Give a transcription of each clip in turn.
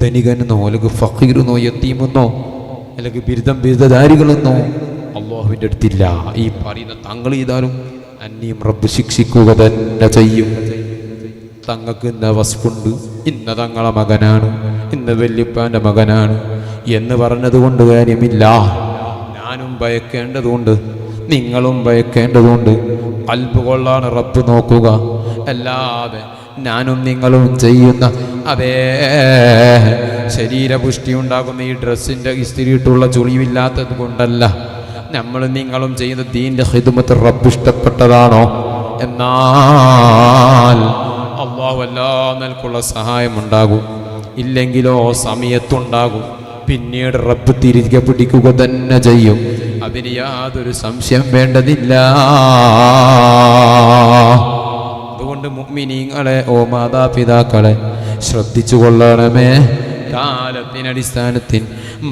ധനികനെന്നോ അല്ലെങ്കിൽ ഫഖീറെന്നോ യത്തീമെന്നോ അല്ലെങ്കിൽ ബിരുദധാരികളെന്നോ അള്ളാഹുവിൻ്റെ അടുത്തില്ല. ഈ പറയുന്ന തങ്ങൾ ചെയ്താലും അന്നെയും റബ്ബ് ശിക്ഷിക്കുക തന്നെ ചെയ്യും. തങ്ങൾക്ക് ഇന്ന വസ്ഫുണ്ട്, ഇന്ന തങ്ങളെ മകനാണ്, ഇന്ന വല്യപ്പാൻ്റെ മകനാണ് എന്ന് പറഞ്ഞതുകൊണ്ട് കാര്യമില്ല. ഞാനും ഭയക്കേണ്ടതുകൊണ്ട്, നിങ്ങളും ഭയക്കേണ്ടതുകൊണ്ട്. ഖൽബ് കൊള്ളാണ് റബ്ബ് നോക്കുക. അല്ലാതെ ഞാനും നിങ്ങളും ചെയ്യുന്ന അതേ ശരീരപുഷ്ടി ഉണ്ടാകുന്ന ഈ ഡ്രസ്സിൻ്റെ ഇസ്തിരിയിട്ടുള്ള ചുളിവില്ലാത്തത് കൊണ്ടല്ല. നമ്മൾ നിങ്ങളും ചെയ്യുന്ന ദീൻ്റെ ഖിദ്മത്ത് റബ്ബ് ഇഷ്ടപ്പെട്ടതാണോ? എന്നാൽ അല്ലാഹു എല്ലാ നിലക്കുള്ള സഹായമുണ്ടാകും. ഇല്ലെങ്കിലോ സമയത്തുണ്ടാകും. പിന്നീട് റബ്ബ് തിരികെ പിടിക്കുക തന്നെ ചെയ്യും. അതിന് യാതൊരു സംശയം വേണ്ടതില്ല. അതുകൊണ്ട് മുഅ്മിനീങ്ങളെ, ഓ മാതാപിതാക്കളെ, ശ്രദ്ധിച്ചു കൊള്ളണമേ. കാലത്തിനടിസ്ഥാനത്തിൽ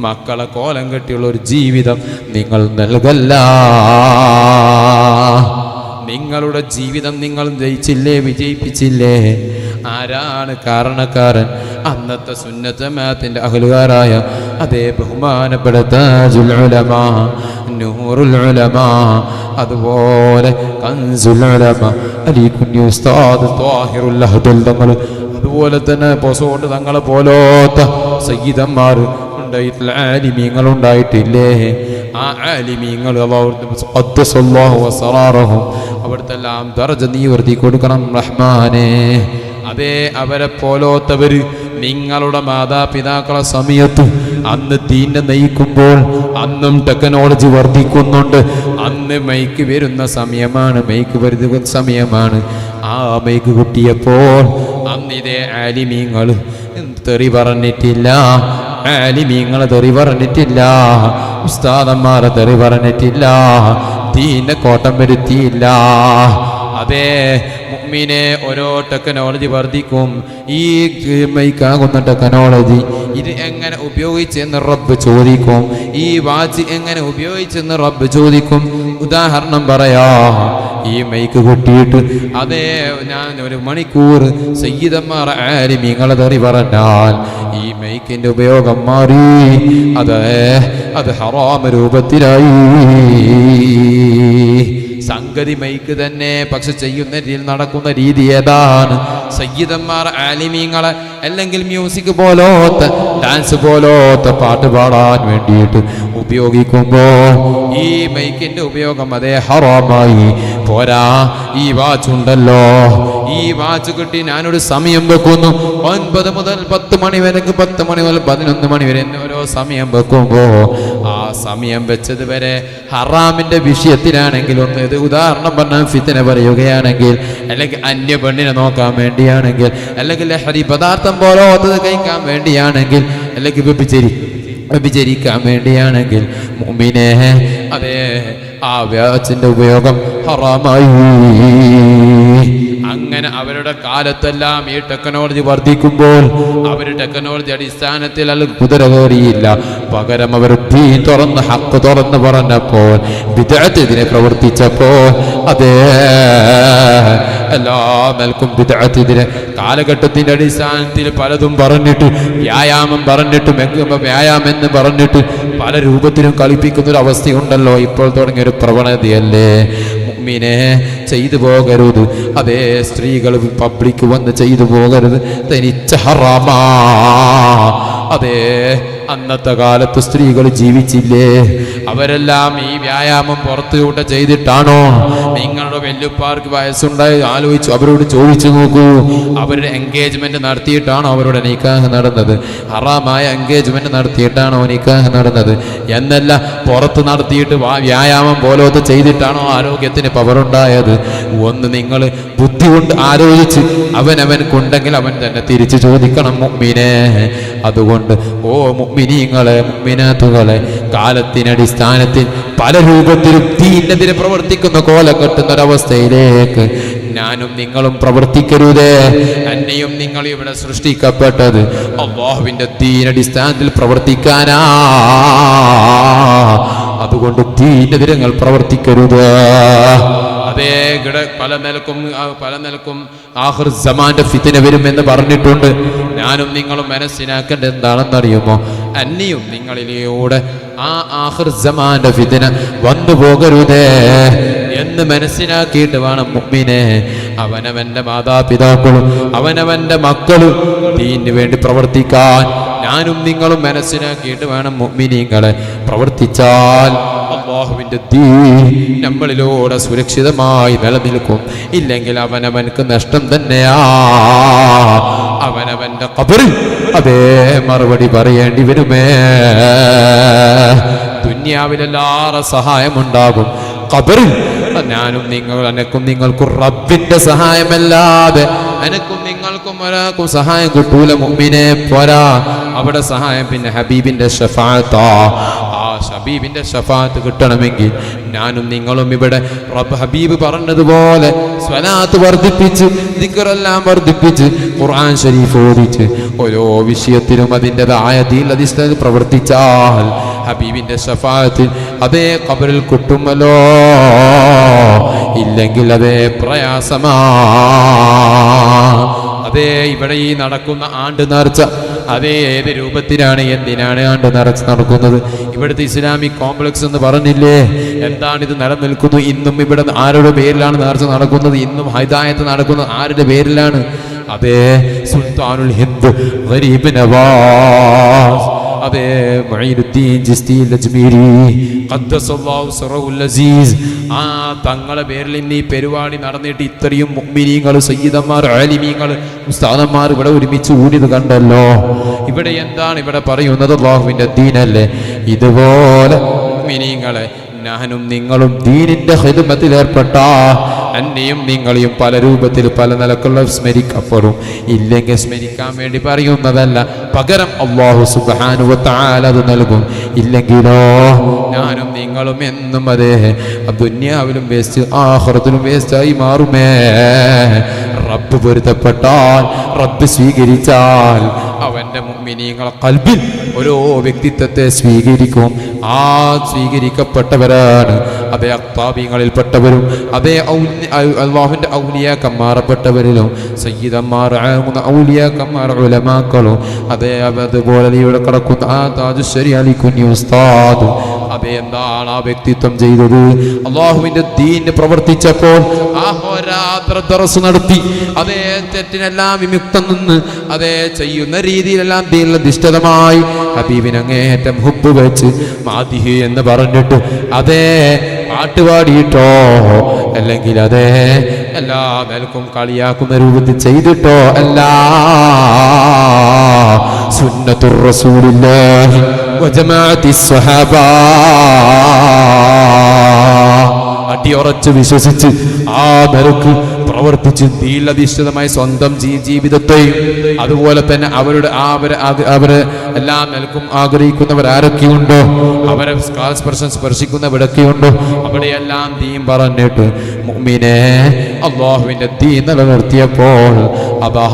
മക്കളെ കോലം കെട്ടിയുള്ള ഒരു ജീവിതം നിങ്ങൾ നൽകല്ല. നിങ്ങളുടെ ജീവിതം നിങ്ങൾ ജയിച്ചില്ലേ, വിജയിപ്പിച്ചില്ലേ? ആരാണ് കാരണക്കാരൻ? അന്നത്തെ സുന്നത്ത് ജമാഅത്തിന്റെ അഹ്ലുകാരായ അതേ ബഹുമാനപ്പെട്ട താജുൽ ഉലമാ, നൂറുൽ ഉലമാ, അതുപോലെ കൻസുൽ ഉലമാ അലി കുഞ്ഞി ഉസ്താദ് ത്വാഹിറുൽ അഹ്ദൽ തങ്ങൾ, അതുപോലെ തന്നെ പൊസോട്ട് തങ്ങളെ പോലോത്ത സയ്യിദന്മാർ ഉണ്ടായിട്ടില്ല, ആലിമീങ്ങളുണ്ടായിട്ടില്ലേ? ആ ആലിമീങ്ങൾ അവിടുത്തെ എല്ലാം ദർജ നീ ഉയർത്തി കൊടുക്കണം റഹ്മാനേ. അതേ അവരെ പോലോത്തവര് നിങ്ങളുടെ മാതാപിതാക്കളെ സമയത്ത് അന്ന് ദീനെ നയിക്കുമ്പോൾ അന്നും ടെക്നോളജി വർദ്ധിക്കുന്നുണ്ട്. അന്ന് മൈക്ക് വരുന്ന സമയമാണ്, മൈക്ക് വരുന്ന സമയമാണ്. ആ മൈക്ക് കിട്ടിയപ്പോൾ അന്നിതേ ആലിമീങ്ങൾ തെറി പറഞ്ഞിട്ടില്ല, ആലിമീങ്ങളെ തെറി പറഞ്ഞിട്ടില്ല, ഉസ്താദന്മാരെ തെറി പറഞ്ഞിട്ടില്ല, ദീനെ കോട്ടം വരുത്തിയില്ല. അതേ മുഅ്മിനെ, ഓരോ ടെക്നോളജി വർദ്ധിക്കും. ഈ മൈക്കാകുന്ന ടെക്നോളജി ഇത് എങ്ങനെ ഉപയോഗിച്ചെന്ന് റബ്ബ് ചോദിക്കും. ഈ വാച്ച് എങ്ങനെ ഉപയോഗിച്ചെന്ന് റബ്ബ് ചോദിക്കും. ഉദാഹരണം പറയാ, ഈ മൈക്ക് കൊട്ടിയിട്ട് അതേ ഞാൻ ഒരു മണിക്കൂർ സയ്യിദന്മാർ ആലിമീങ്ങളെ തെറി പറഞ്ഞാൽ ഈ മൈക്കിന്റെ ഉപയോഗം മാറി, അത് ഹറാം രൂപത്തിലായി. സംഗതി മൈക്ക് തന്നെ, പക്ഷെ ചെയ്യുന്ന നടക്കുന്ന രീതി ഏതാണ്? സയ്യിദന്മാർ ആലിമീങ്ങളെ അല്ലെങ്കിൽ മ്യൂസിക് പോലോത്ത ഡാൻസ് പോലോത്ത പാട്ട് പാടാൻ വേണ്ടിയിട്ട് ഉപയോഗിക്കുമ്പോ ഈ മൈക്കിന്റെ ഉപയോഗം അതേ ഹറാമായി. പോരാ, ഈ വാച്ച് ഉണ്ടല്ലോ, ഈ വാച്ച് കിട്ടി ഞാനൊരു സമയം വെക്കുന്നു, 9 മുതൽ 10 മണി വരെ, 10 മണി മുതൽ 11 മണി വരെ ഓരോ സമയം വെക്കുമ്പോ ആ സമയം വെച്ചത് വരെ ഹറാമിന്റെ വിഷയത്തിലാണെങ്കിൽ, ഒന്ന് ഇത് ഉദാഹരണം പറഞ്ഞാൽ ഫിത്ന പറയുകയാണെങ്കിൽ, അല്ലെങ്കിൽ അന്യ പെണ്ണിനെ നോക്കാൻ വേണ്ടിയാണെങ്കിൽ, അല്ലെങ്കിൽ ലഹരി പദാർത്ഥം പോലോത്തത് കഴിക്കാൻ വേണ്ടിയാണെങ്കിൽ, അല്ലെങ്കിൽ വ്യഭിചരിക്കാൻ വേണ്ടിയാണെങ്കിൽ, മുഅ്മിനേ അതേ ആ വാച്ചിന്റെ ഉപയോഗം ഹറാമായി. അങ്ങനെ അവരുടെ കാലത്തെല്ലാം ഈ ടെക്നോളജി വർദ്ധിക്കുമ്പോൾ അവർ ടെക്നോളജി അടിസ്ഥാനത്തിൽ അല്ല കുതിര കയറിയില്ല, പകരം അവർ ദീൻ തുറന്ന് ഹക്ക് തുറന്ന് പറഞ്ഞപ്പോൾ, ബിദ്അത്ത് ഇതിനെ പ്രവർത്തിച്ചപ്പോൾ അതേ എല്ലാ നിലക്കും ബിദ്അത്ത് ഇതിനെ കാലഘട്ടത്തിന്റെ അടിസ്ഥാനത്തിൽ പലതും പറഞ്ഞിട്ട്, വ്യായാമം പറഞ്ഞിട്ട്, വ്യായാമം എന്ന് പറഞ്ഞിട്ട് പല രൂപത്തിലും കളിപ്പിക്കുന്നൊരു അവസ്ഥയുണ്ടല്ലോ ഇപ്പോൾ തുടങ്ങിയൊരു പ്രവണതയല്ലേ. മുഅ്മിനെ, ചെയ്തു പോകരുത്. അതേ സ്ത്രീകൾ പബ്ലിക് വന്ന് ചെയ്തു പോകരുത്, തനിച്ച ഹറാമാ. അതേ അന്നത്തെ കാലത്ത് സ്ത്രീകൾ ജീവിച്ചില്ലേ? അവരെല്ലാം ഈ വ്യായാമം പുറത്തുകൂടെ ചെയ്തിട്ടാണോ? നിങ്ങളുടെ വല്യപ്പാർക്ക് വയസ്സുണ്ടായി ആലോചിച്ചു, അവരോട് ചോദിച്ചു നോക്കൂ. അവരുടെ എൻഗേജ്മെന്റ് നടത്തിയിട്ടാണോ അവരുടെ നിക്കാഹ് നടന്നത്? ഹറാമായ എൻഗേജ്മെന്റ് നടത്തിയിട്ടാണോ നിക്കാഹ് നടന്നത്? എന്നല്ല, പുറത്ത് നടത്തിയിട്ട് വ്യായാമം പോലത്തെ ചെയ്തിട്ടാണോ ആരോഗ്യത്തിന് പവറുണ്ടായത്? ഒന്ന് നിങ്ങൾ ബുദ്ധി കൊണ്ട് ആലോചിച്ച് അവനവൻക്കുണ്ടെങ്കിൽ അവൻ തന്നെ തിരിച്ചു ചോദിക്കണം മുഅ്മിനെ. അതുകൊണ്ട് ഓ മുഅ്മിനീങ്ങളെ, മുഅ്മിനാത്തുകളെ, കാലത്തിനടിസ്ഥാനത്തിൽ പല രൂപത്തിലും ദീനെതിരെ പ്രവർത്തിക്കുന്ന കോല കെട്ടുന്നൊരവസ്ഥയിലേക്ക് ഞാനും നിങ്ങളും പ്രവർത്തിക്കരുതേ. എന്നെയും നിങ്ങൾ ഇവിടെ സൃഷ്ടിക്കപ്പെട്ടത് അല്ലാഹുവിന്റെ ദീനടിസ്ഥാനത്തിൽ പ്രവർത്തിക്കാനാ. അതുകൊണ്ട് ദീനെതിരെ നിങ്ങൾ പ്രവർത്തിക്കരുത്. അതേ പല നിലക്കും ആഖിർ സമാന്റെ ഫിത്ന വരുമെന്ന് പറഞ്ഞിട്ടുണ്ട്. ഞാനും നിങ്ങളും മനസ്സിലാക്കേണ്ടത് എന്താണെന്നറിയുമോ? അന്നിയും നിങ്ങളിലൂടെ ആ ആഖിർ സമാന്റെ ഫിത്ന വന്നു പോകരുതേ എന്ന് മനസ്സിലാക്കിയിട്ട് വേണം മുഅ്മിനെ അവനവന്റെ മാതാപിതാക്കളും അവനവന്റെ മക്കളും ദീനിന് വേണ്ടി പ്രവർത്തിക്കാൻ. ഞാനും നിങ്ങളും മനസ്സിലാക്കിയിട്ട് വേണം മുഅ്മിനീങ്ങളെ പ്രവർത്തിച്ചാൽ അല്ലാഹുവിന്റെ ദീൻ നമ്മളിലൂടെ സുരക്ഷിതമായി നിലനിൽക്കും. ഇല്ലെങ്കിൽ അവനവൻക്ക് നഷ്ടം തന്നെയാ. അവനവന്റെ ഖബറിൽ അതേ മറുപടി പറയേണ്ടി വരുമേ. ദുനിയാവിലെല്ലാവരുടെ സഹായമുണ്ടാകും, ഖബറിൽ ഞാനും എനക്കും നിങ്ങൾക്കും റബ്ബിന്റെ സഹായമല്ലാതെ എനക്കും നിങ്ങൾക്കും ഒരാൾക്കും സഹായം കിട്ടൂല മുഅ്മിനെ. പോരാ, അവിടെ സഹായം പിന്നെ ഹബീബിന്റെ ശഫാഅത്താ. ആ ഹബീബിന്റെ ശഫാഅത്ത് കിട്ടണമെങ്കിൽ ഞാനും നിങ്ങളും ഇവിടെ റബ്ബ് ഹബീബ് പറഞ്ഞതുപോലെ സ്വലാത്ത് വർദ്ധിപ്പിച്ച് ദിക്റെല്ലാം വർദ്ധിപ്പിച്ച് ഖുർആൻ ശരീഫ് ഓതിച്ച് ഓരോ വിഷയത്തിലും അതിൻ്റെതായ ദീൻ അധിഷ്ഠിതത്തിൽ പ്രവർത്തിച്ചാൽ ഹബീബിന്റെ ശഫാഅത്ത് അതേ ഖബറിൽ കിട്ടുമല്ലോ. ഇല്ലെങ്കിൽ അതേ പ്രയാസമാ. അതേ ഇവിടെ ഈ നടക്കുന്ന ആണ്ട് നേർച്ച അതേ ഏത് രൂപത്തിലാണ്, എന്തിനാണ് ആണ്ട് നേർച്ച നടക്കുന്നത്? ഇവിടുത്തെ ഇസ്ലാമിക് കോംപ്ലക്സ് എന്ന് പറഞ്ഞില്ലേ, എന്താണിത് നിലനിൽക്കുന്നു? ഇന്നും ഇവിടെ ആരുടെ പേരിലാണ് നേർച്ച നടക്കുന്നത്? ഇന്നും ഹിദായത്ത് നടക്കുന്നത് ആരുടെ പേരിലാണ്? അതേ സുൽത്താനുൽ ഹിന്ദ് ഗരീബ് നവാസ്, അതേ മുഈനുദ്ദീൻ ചിസ്തി അജ്മീരി ഖദ്ദസല്ലാഹു സിറഹുൽ അസീസ്, ആ തങ്ങളെ പേരിൽ ഇന്ന് ഈ പരിപാടി നടന്നിട്ട് ഇത്രയും മുഅ്മിനീങ്ങൾ, സയ്യിദന്മാർ, ആലിമീങ്ങൾ, ഉസ്താദന്മാർ ഇവിടെ ഒരുമിച്ച് കൂടിയത് കണ്ടല്ലോ. ഇവിടെ എന്താണ് ഇവിടെ പറയുന്നത്? അല്ലാഹുവിന്റെ ദീനല്ലേ. ഇതുപോലെ മുഅ്മിനീങ്ങളെ ഞാനും നിങ്ങളും ദീനിന്റെ ഖിദ്മത്തിൽ ഏർപ്പെട്ടാ എന്നെയും നിങ്ങളെയും പല രൂപത്തിൽ പല നിലക്കുള്ള സ്മരിക്കപ്പെടും. ഇല്ലെങ്കിൽ സ്മരിക്കാൻ വേണ്ടി പറയുന്നതല്ല, പകരം അല്ലാഹു സുബ്ഹാനഹു വ തആല അത് നൽകും. ഇല്ലെങ്കിലോ ഞാനും നിങ്ങളും എന്നും അതേ ദുനിയാവിലും വേസ്റ്റ് ആഖിറത്തിലും വേസ്റ്റായി മാറുമേ. റബ്ബ് പൊരുത്തപ്പെട്ടാൽ, റബ്ബ് സ്വീകരിച്ചാൽ അവന്റെ മുഅ്മിനീങ്ങളെ ഖൽബിൽ ഓരോ വ്യക്തിത്വത്തെ സ്വീകരിക്കും. ആ സ്വീകരിക്കപ്പെട്ടവരാണ് അതേ അഖ്താബീങ്ങളിൽപ്പെട്ടവരും അതേ അല്ലാഹുവിന്റെ ഔലിയാക്കന്മാരപ്പെട്ടവരിലും സയ്യിദന്മാർ, ഔലിയാക്കന്മാർ, ഉലമാക്കളും അതേ അതുപോലെ ഇവിടെ കിടക്കുന്ന ആ താജുശ്ശേരി അലി കുഞ്ഞി ഉസ്താദ് അതേ എന്താണ് ആ വ്യക്തിത്വം ചെയ്തത്? അല്ലാഹുവിന്റെ ദീനിന് പ്രവർത്തിച്ചപ്പോൾ ആഹോരാത്ര ദർസ് നടത്തി അതേ തെറ്റിനെല്ലാം വിമുക്തം നിന്ന് അതേ ചെയ്യുന്ന രീതിയിലെല്ലാം ദീനിൽ അധിഷ്ഠിതമായി ഹബീബിന് അങ്ങേയറ്റം ഹുബ്ബ് വെച്ച് മാദിഹി എന്ന് പറഞ്ഞിട്ട് അതേ പാട്ടുപാടിയിട്ടോ അല്ലെങ്കിൽ അതേ എല്ലാ നിലക്കും കളിയാക്കുന്ന രൂപത്തിൽ ചെയ്തിട്ടോ അല്ല. സുന്നത്തുർ റസൂലില്ലാഹി വജമാഅത്തി സ്വഹാബ അടിയുറച്ച് വിശ്വസിച്ച് ആ നിലക്ക് പ്രവർത്തിച്ച് ദീനിലധിഷ്ഠിതമായി സ്വന്തം ജീവിതത്തെയും അതുപോലെ തന്നെ അവരെ എല്ലാ നിലക്കും ആഗ്രഹിക്കുന്നവർ ആരൊക്കെയുണ്ടോ, അവരെ സ്പർശിക്കുന്നവരൊക്കെയുണ്ടോ, അവിടെയെല്ലാം ദീൻ പറഞ്ഞിട്ട് മുഅ്മിനെ അല്ലാഹുവിന്റെ ദീൻ നിലനിർത്തിയപ്പോൾ അതാ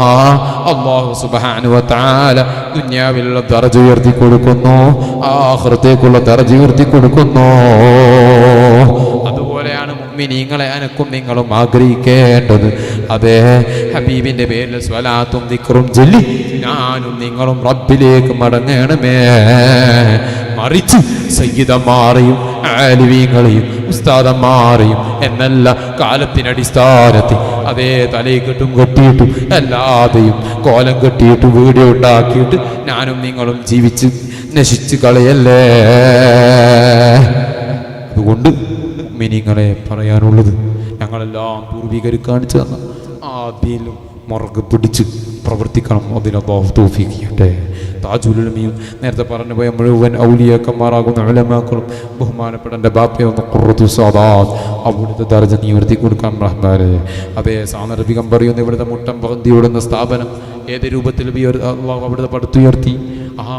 അല്ലാഹു സുബ്ഹാനഹു വ തആല ദുനിയാവിലുള്ള ദർജ ഉയർത്തി കൊടുക്കുന്നു, ആഖിറത്തേക്കുള്ള ദർജ ഉയർത്തി കൊടുക്കുന്നു. അതുപോലെയാണ് മുഅ്മിനീങ്ങളെ അനക്കും നിങ്ങളും ആഗ്രഹിക്കേണ്ടത്. അതേ ഹബീബിന്റെ പേരിൽ സ്വലാത്തും ദിക്റും ചൊല്ലി ഞാനും നിങ്ങളും റബ്ബിലേക്ക് മടങ്ങണമേ. മറിച്ച് സയ്യിദന്മാരെയും ആലിമീങ്ങളെയും ഉസ്താദന്മാരെയും എന്നല്ല കാലത്തിനടിസ്ഥാനത്തിൽ അതേ തലയിൽ കെട്ടിയിട്ടും അല്ലാതെയും കോലം കെട്ടിയിട്ട് വീഡിയോ ഉണ്ടാക്കിയിട്ട് ഞാനും നിങ്ങളും ജീവിച്ച് നശിച്ച് കളയല്ലേ. അതുകൊണ്ട് മുഅ്മിനീങ്ങളെ പറയാനുള്ളത്, ഞങ്ങളെല്ലാം പൂർവികർ കാണിച്ചു തന്ന ആദ്യം മുറുകെ പിടിച്ച് പ്രവർത്തിക്കണം. അതിന് അല്ലാഹു തൗഫീഖ് ചെയ്യട്ടെ. താജുൽ ഉലമയും നേരത്തെ പറഞ്ഞു പോയ മുഴുവൻ ഔലിയാക്കന്മാരാകുന്ന ഉലമാക്കളും ബഹുമാനപ്പെട്ട എൻ്റെ ബാപ്പയൊന്ന് ഖുർറത്തു സാദാത്ത് അവിടുത്തെ ദർജ നീ ഉയർത്തി കൊടുക്കാം റഹ്മാനെ. അതേ സാന്ദർഭികം പറയുന്ന ഇവിടുത്തെ മുട്ടം പന്തി ഓടുന്ന സ്ഥാപനം ഏത് രൂപത്തിൽ അല്ലാഹു അവിടുത്തെ പടുത്തുയർത്തി. ആ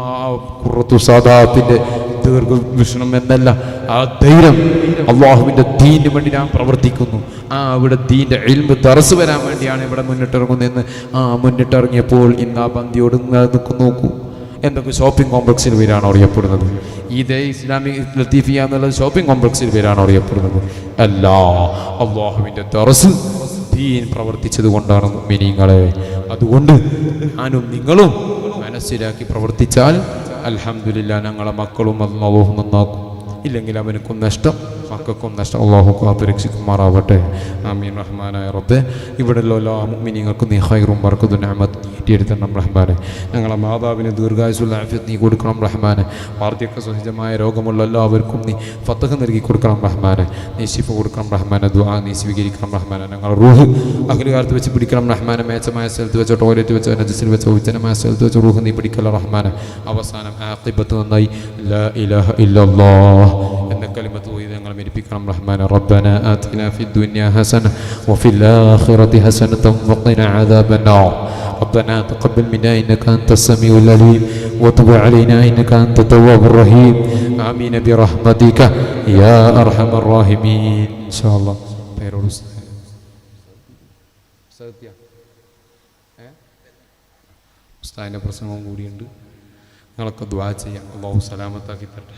ഖുർറത്തു സാദാത്തിൻ്റെ ദീർഘവീക്ഷണം എന്നല്ല, ആ ധൈര്യം അല്ലാഹുവിൻ്റെ ദീനിന് വേണ്ടി ഞാൻ പ്രവർത്തിക്കുന്നു. ഇവിടെ ദീൻ്റെ ഇൽമ് ദർസ് വരാൻ വേണ്ടിയാണ് ഇവിടെ മുന്നിട്ടിറങ്ങുന്നതെന്ന് മുന്നിട്ടിറങ്ങിയപ്പോൾ ഇന്ന് ആ പന്തിയോട് നോക്കൂ എന്തൊക്കെ ഷോപ്പിംഗ് കോംപ്ലക്സിൽ പേരാണ് അറിയപ്പെടുന്നത്? ഇതേ ഇസ്ലാമിക് ലത്തീഫിയ എന്നുള്ളത് ഷോപ്പിംഗ് കോംപ്ലക്സിൽ പേരാണ് അറിയപ്പെടുന്നത്? അല്ല, അള്ളാഹുവിൻ്റെ ദർസ് ദീൻ പ്രവർത്തിച്ചത് കൊണ്ടാണ് മുഅ്മിനീങ്ങളെ. അതുകൊണ്ട് ഞാനും നിങ്ങളും മനസ്സിലാക്കി പ്രവർത്തിച്ചാൽ അൽഹംദുലില്ലാ ഞങ്ങളെ മക്കളും അല്ലാഹു നന്നാക്കും. ഇല്ലെങ്കിൽ അവനക്കും നഷ്ടം, മക്കൾക്കും നഷ്ടം. അള്ളാഹു കാത്തു രക്ഷിക്കുമാറാവട്ടെ. ആമീൻ റഹ്മാനായ റബ്ബേ. ഇവിടെയുള്ള എല്ലാ മുഅ്മിനീങ്ങൾക്കും നീ ഖൈറും ബർക്കത്തും നിഅമത്തും നീട്ടിയെടുക്കണം റഹ്മാനെ. ഞങ്ങളെ മാതാവിന് ദീർഘായുസ്സുള്ള ആഫിയത്ത് നീ കൊടുക്കണം റഹ്മാനെ. വാർദ്ധക്യ സഹജമായ രോഗമുള്ള എല്ലാവർക്കും നീ ഫതഹ് നൽകി കൊടുക്കണം റഹ്മാനെ. നീ ശിഫ കൊടുക്കണം റഹ്മാനെ. ദുആ നീ സ്വീകരിക്കണം റഹ്മാനെ. ഞങ്ങളുടെ റൂഹ് അഖിലുകാലത്ത് വെച്ച് പിടിക്കണം റഹ്മാനെ. മേച്ചമായ സ്ഥലത്ത് വെച്ചോ, ടോയ്ലറ്റ് വെച്ചോ, നജസിൽ വെച്ചോ, വിജനമായ സ്ഥലത്ത് വെച്ചോ റൂഹ് നീ പിടിക്കല്ല റഹ്മാനെ. അവസാനം ആഖിബത്ത് നന്നായി ലാ ഇലാഹ ഇല്ലല്ലാഹ് എന്ന കലിമത്ത് പോയി ഞങ്ങൾ മരിപ്പിക്കണം റഹ്മാനെ. റബ്ബന ആതിനാ ഫിദ്ദുനിയ ഹസന വഫിൽ ആഖിറതി ഹസനതൻ വഖിനാ അദാബന്നാർ. ربنا تقبل منا إنك أنت السميع العليم وتب علينا إنك أنت التواب الرحيم. آمين برحمتك يا أرحم الراحمين. إن شاء الله. ഉസ്താദിൻ്റെ പ്രസംഗം കൂടിയുണ്ട്. നിങ്ങളൊക്കെ ദുആ ചെയ്യാം. അല്ലാഹു സലാമത്താക്കി തരട്ടെ.